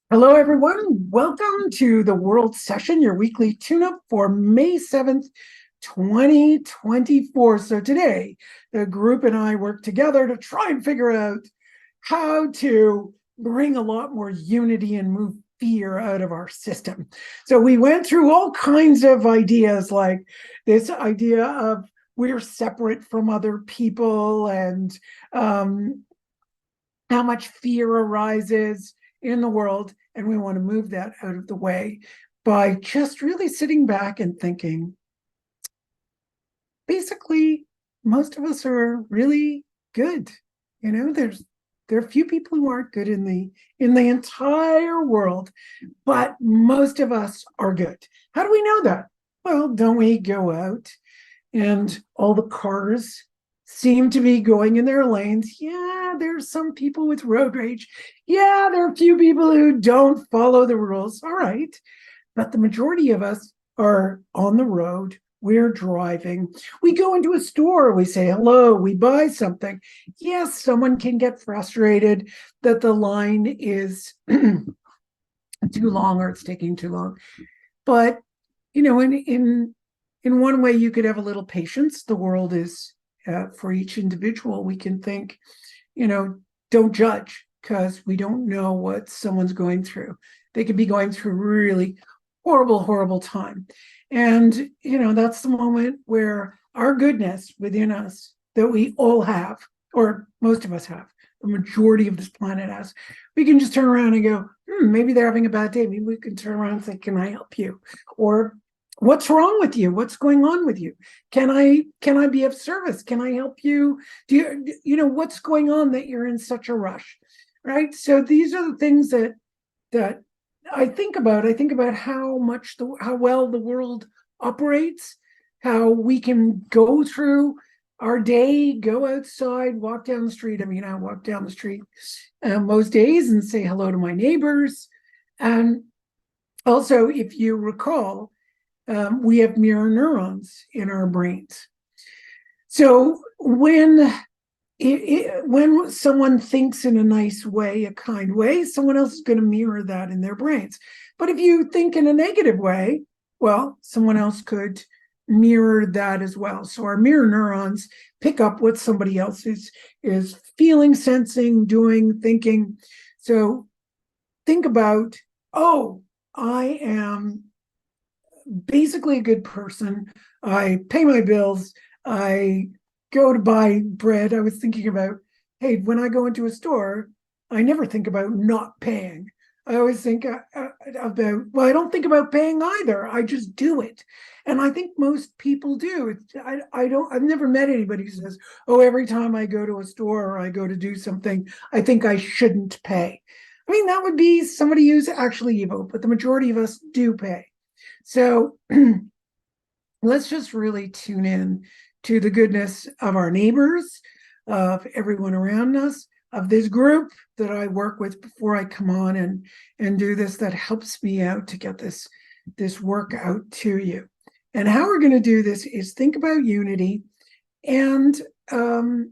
Hello, everyone. Welcome to the World Session, your weekly tune-up for May 7th, 2024. So today, the group and I work together to try and figure out how to bring a lot more unity and move fear out of our system. So we went through all kinds of ideas, like this idea of we're separate from other people, and how much fear arises in the world, and we want to move that out of the way by just really sitting back and thinking, basically, most of us are really good. There are few people who aren't good in the entire world, but most of us are good. How do we know that? Well, don't we go out and all the cars seem to be going in their lanes? Yeah, there's some people with road rage. Yeah, there are a few people who don't follow the rules. All right. But the majority of us are on the road. We're driving. We go into a store. We say hello. We buy something. Yes, someone can get frustrated that the line is too long or it's taking too long. But in one way, you could have a little patience. The world is for each individual. We can think, you know, don't judge, because we don't know what someone's going through. They could be going through really horrible time. And, that's the moment where our goodness within us that we all have, or most of us have, the majority of this planet has, we can just turn around and go, maybe they're having a bad day. Maybe we can turn around and say, can I help you? Or what's wrong with you? What's going on with you? Can I be of service? Can I help you? What's going on that you're in such a rush? Right. So these are the things that I think about. I think about how well the world operates, how we can go through our day, go outside, walk down the street. I mean, I walk down the street most days and say hello to my neighbors. And also, if you recall, we have mirror neurons in our brains. So when someone thinks in a nice way, a kind way, someone else is going to mirror that in their brains. But if you think in a negative way, well, someone else could mirror that as well. So our mirror neurons pick up what somebody else is feeling, sensing, doing, thinking. So think about, oh, I am basically a good person. I pay my bills. I go to buy bread. I was thinking about, hey, when I go into a store, I never think about not paying. I always think about, well, I don't think about paying either. I just do it. And I think most people do. I've never met anybody who says, oh, every time I go to a store or I go to do something, I think I shouldn't pay. I mean, that would be somebody who's actually evil, but the majority of us do pay. So let's just really tune in to the goodness of our neighbors, of everyone around us, of this group that I work with before I come on and do this, that helps me out to get this work out to you. And how we're going to do this is think about unity, and we're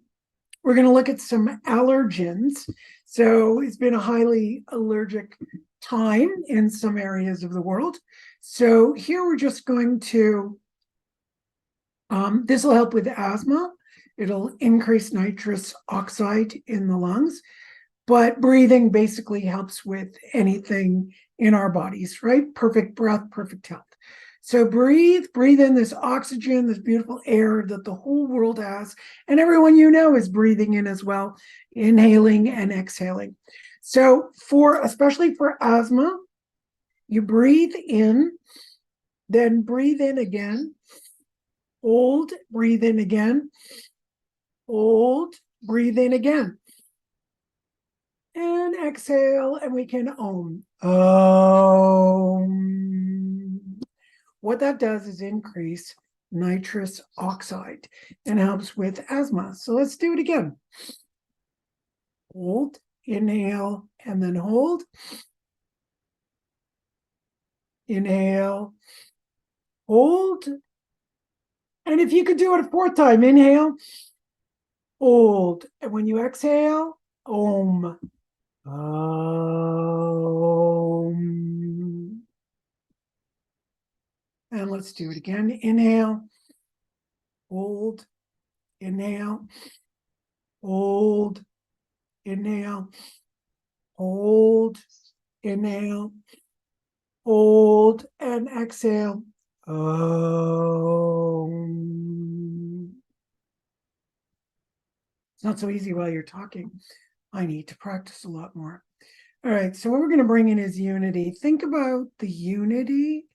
going to look at some allergens. So it's been a highly allergic time in some areas of the world. So here we're just going to, this will help with asthma. It'll increase nitrous oxide in the lungs, but breathing basically helps with anything in our bodies, right? Perfect breath, perfect health. So breathe in this oxygen, this beautiful air that the whole world has, and everyone you know is breathing in as well, inhaling and exhaling. So especially for asthma, you breathe in, then breathe in again, hold, breathe in again, hold, breathe in again, and exhale, and we can What that does is increase nitrous oxide and helps with asthma. So let's do it again. Hold, inhale, and then hold. Inhale, hold. And if you could do it a fourth time, inhale, hold. And when you exhale, Om. let's do it again. Inhale, hold, inhale, hold, inhale, hold, inhale, hold, and exhale. It's not so easy while you're talking. I need to practice a lot more. All right, so what we're going to bring in is unity. Think about the unity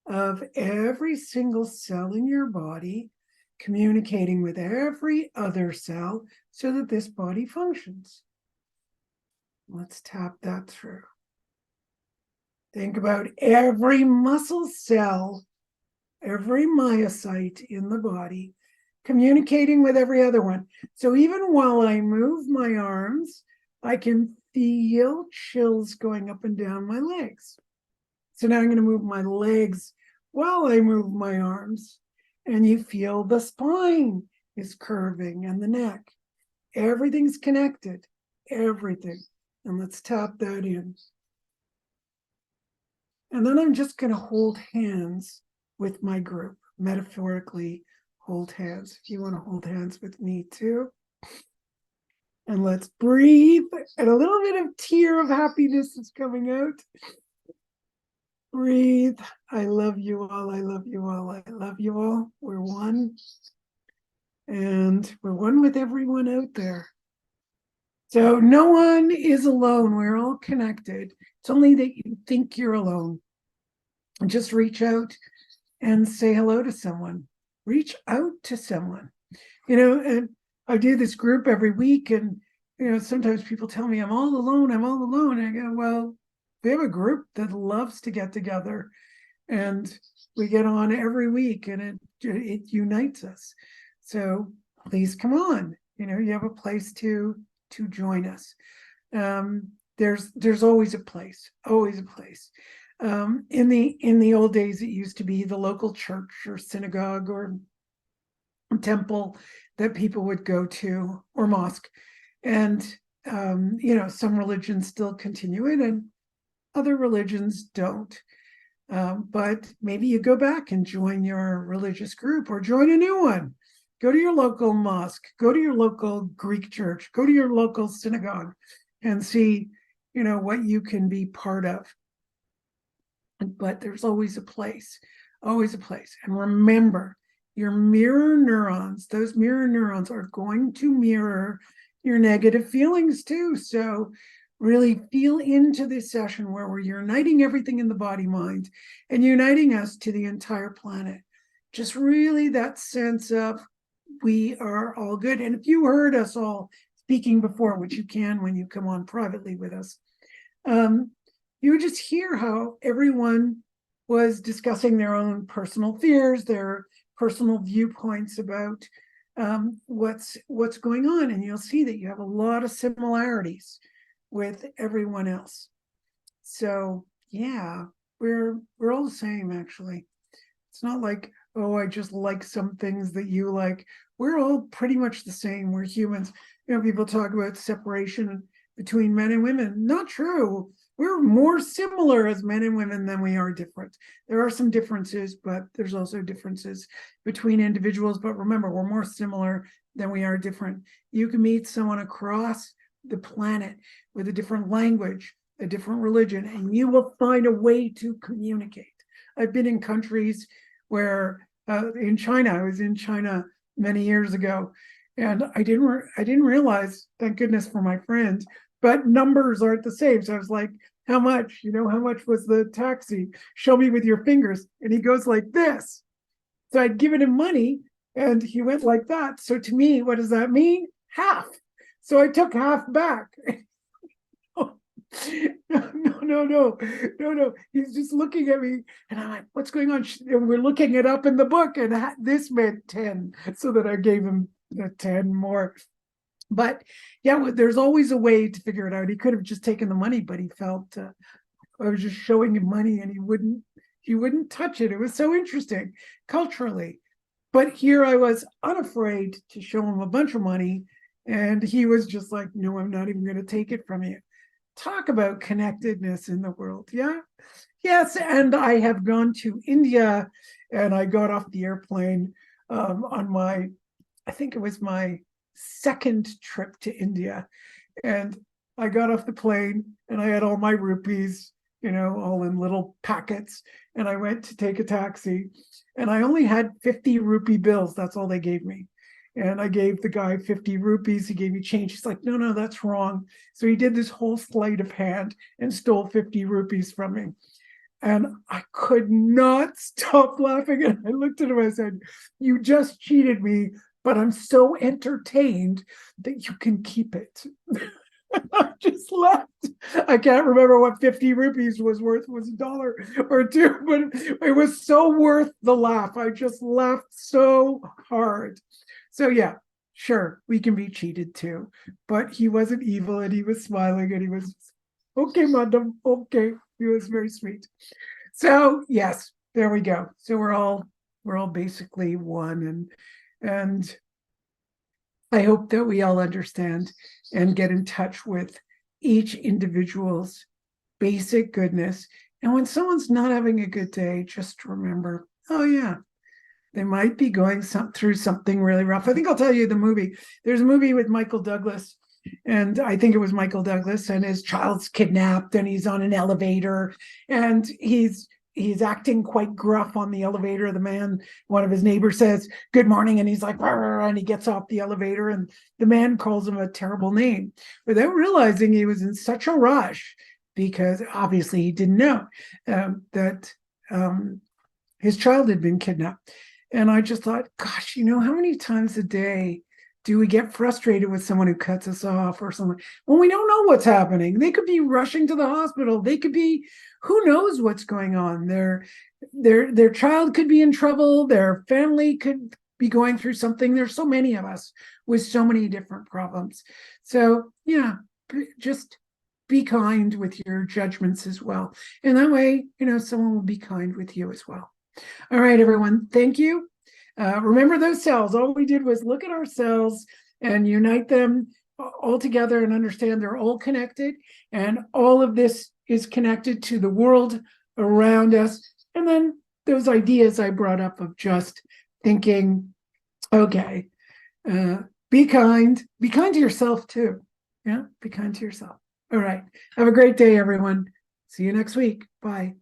of every single cell in your body communicating with every other cell so that this body functions. Let's tap that through. Think about every muscle cell, every myocyte in the body communicating with every other one. So even while I move my arms, I can feel chills going up and down my legs. So now I'm going to move my legs while I move my arms. And you feel the spine is curving and the neck. Everything's connected. Everything. And let's tap that in. And then I'm just going to hold hands with my group, metaphorically hold hands. If you want to hold hands with me too. And let's breathe. And a little bit of tear of happiness is coming out. Breathe. I love you all. I love you all. I love you all. We're one. And we're one with everyone out there. So no one is alone. We're all connected. It's only that you think you're alone. And just reach out and say hello to someone. Reach out to someone. And I do this group every week, and sometimes people tell me I'm all alone. I'm all alone. And I go, well, we have a group that loves to get together, and we get on every week, and it unites us. So please come on. You have a place to join us. There's always a place, always a place. In the old days, it used to be the local church or synagogue or temple that people would go to, or mosque. And some religions still continue it and other religions don't. But maybe you go back and join your religious group or join a new one. Go to your local mosque, go to your local Greek church, go to your local synagogue and see, what you can be part of. But there's always a place, always a place. And remember, your mirror neurons, those mirror neurons are going to mirror your negative feelings too. So really feel into this session where we're uniting everything in the body mind and uniting us to the entire planet. Just really that sense of we are all good. And if you heard us all speaking before, which you can when you come on privately with us, you would just hear how everyone was discussing their own personal fears, their personal viewpoints about what's going on. And you'll see that you have a lot of similarities with everyone else. So yeah, we're all the same, actually. It's not like, oh, I just like some things that you like. We're all pretty much the same. We're humans. People talk about separation between men and women. Not true. We're more similar as men and women than we are different. There are some differences, but there's also differences between individuals. But remember, we're more similar than we are different. You can meet someone across the planet with a different language, a different religion, and you will find a way to communicate. I've been in countries where, in China, I was in China many years ago, and I didn't realize, thank goodness for my friend, but numbers aren't the same. So I was like, how much? How much was the taxi? Show me with your fingers. And he goes like this. So I'd given him money and he went like that. So to me, what does that mean? Half. So I took half back. No. He's just looking at me and I'm like, what's going on? And we're looking it up in the book and this meant 10. So that I gave him the 10 more. But yeah, there's always a way to figure it out. He could have just taken the money, but he felt I was just showing him money and he wouldn't touch it. It was so interesting culturally. But here I was unafraid to show him a bunch of money. And he was just like, no, I'm not even going to take it from you. talk about connectedness in the world. Yeah. Yes. And I have gone to India, and I got off the airplane on my, I think it was my second trip to India. And I got off the plane and I had all my rupees, all in little packets. And I went to take a taxi, and I only had 50 rupee bills. That's all they gave me. And I gave the guy 50 rupees. He gave me change. He's like, no, no, that's wrong. So he did this whole sleight of hand and stole 50 rupees from me. And I could not stop laughing. And I looked at him and I said, you just cheated me, but I'm so entertained that you can keep it. I just laughed. I can't remember what 50 rupees was worth. It was $1 or $2, but it was so worth the laugh. I just laughed so hard. So yeah, sure, we can be cheated too. But he wasn't evil, and he was smiling, and he was, okay, madam, okay. He was very sweet. So yes, there we go. So we're all basically one, and I hope that we all understand and get in touch with each individual's basic goodness. And when someone's not having a good day, just remember, oh yeah, they might be going through something really rough. I think I'll tell you the movie. There's a movie with Michael Douglas, and I think it was Michael Douglas, and his child's kidnapped, and he's on an elevator, and he's acting quite gruff on the elevator. The man, one of his neighbors, says, good morning, and he's like, and he gets off the elevator, and the man calls him a terrible name without realizing he was in such a rush, because obviously he didn't know that his child had been kidnapped. And I just thought, gosh, how many times a day do we get frustrated with someone who cuts us off or someone when we don't know what's happening? They could be rushing to the hospital. They could be, who knows what's going on. Their child could be in trouble. Their family could be going through something. There's so many of us with so many different problems. So yeah, just be kind with your judgments as well. And that way, someone will be kind with you as well. All right, everyone. Thank you. Remember those cells. All we did was look at our cells and unite them all together and understand they're all connected. And all of this is connected to the world around us. And then those ideas I brought up of just thinking, okay, be kind. Be kind to yourself too. Yeah, be kind to yourself. All right. Have a great day, everyone. See you next week. Bye.